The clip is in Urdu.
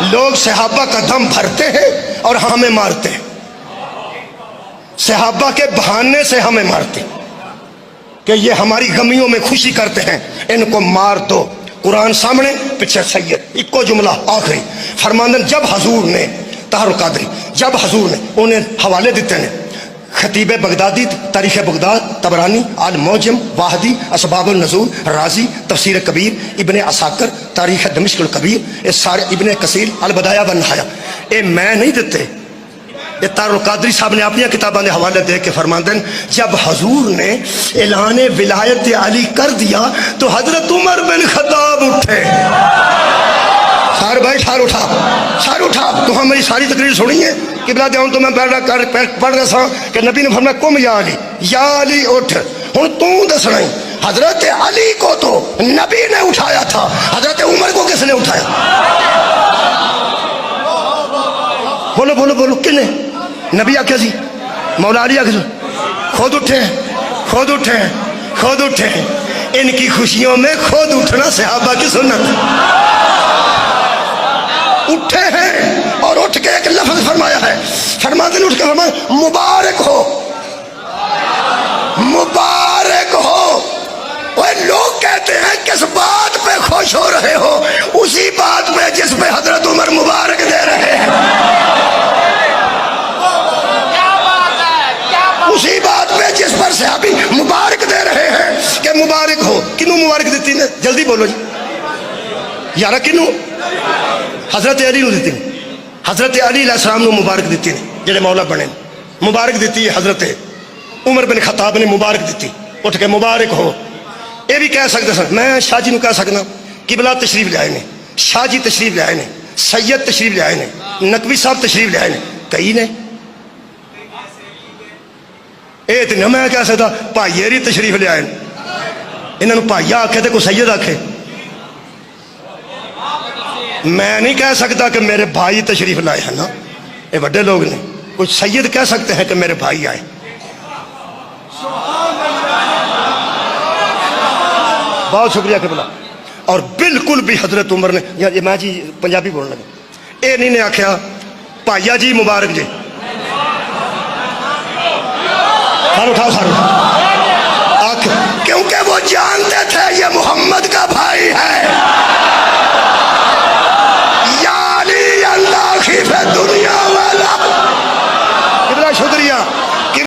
لوگ صحابہ کا دم بھرتے ہیں اور ہمیں مارتے ہیں، صحابہ کے بہانے سے ہمیں مارتے ہیں کہ یہ ہماری غمیوں میں خوشی کرتے ہیں، ان کو مار دو۔ قرآن سامنے، پیچھے سید، ایک جملہ آخری فرماندن جب حضور نے طاہر القادری جب حضور نے انہیں حوالے دیتے ہیں، خطیب بغدادی تاریخ بغداد، طبرانی المعجم، واحدی اسباب النزول، رازی تفسیر کبیر، ابن عساکر تاریخ دمشق الکبیر، یہ سارے ابن کثیر البدایہ والنہایہ، یہ میں نہیں دیتے، یہ طاہر القادری صاحب نے اپنی کتابوں کے حوالے دے کے فرماندن جب حضور نے اعلان ولایت علی کر دیا تو حضرت عمر بن خطاب اٹھے۔ سار بھائی سار اٹھا تو ہم میری ساری تقریر سنی ہے قبلہ دے ہوں تو میں پڑھ رہا سا کہ نبی نے فرمایا کم یا علی اٹھ، ہن تو دسنا ہی حضرت علی کو تو نبی نے اٹھایا تھا، حضرت عمر کو کس نے اٹھایا؟ بولو بولو بولو، کنے؟ نبی آکھیا جی، مولا علی آکھیا خود اٹھے، ان کی خوشیوں میں خود اٹھنا صحابہ کی سنت، اٹھے ہیں اور اٹھ کے ایک لفظ فرمایا ہے، فرماتے ہیں اٹھ کے فرمایا مبارک ہو۔ وہ لوگ کہتے ہیں کس بات پہ خوش ہو رہے ہو؟ اسی بات پہ جس پہ حضرت عمر مبارک دے رہے ہیں، اسی بات پہ جس پر صحابی مبارک دے رہے ہیں کہ مبارک ہو۔ کنوں مبارک دیتی نے؟ جلدی بولو جی یارہ، کنوں؟ حضرت علی نو دیتی، حضرت علی علیہ السلام نو مبارک دیتی نے جڑے مولا بنے، مبارک دیتی ہے حضرت عمر بن خطاب نے مبارک دیتی، اٹھ کے مبارک ہو۔ یہ بھی کہہ سکتے سن، میں شاہ جی نو کہہ سکنا قبلہ تشریف لے آئے نے، شاہ جی تشریف لے آئے نے، سید تشریف لے آئے نے، نقوی صاحب تشریف لے آئے نے، کئی نے اے تو نہ میں کہہ سکتا بھائیری تشریف لے آئے، انہوں بھائیا آکھے تو کوئی سید آکھے، میں نہیں کہہ سکتا کہ میرے بھائی تشریف لائے ہیں نا، یہ بڑے لوگ نے، کچھ سید کہہ سکتے ہیں کہ میرے بھائی آئے۔ بہت شکریہ قبلہ۔ اور بالکل بھی حضرت عمر نے، یہ میں جی پنجابی بولنے لگا، اے نہیں نے آکھیا بھائیا جی مبارک جی، کیونکہ وہ جانتے تھے یہ محمد کا بھائی ہے۔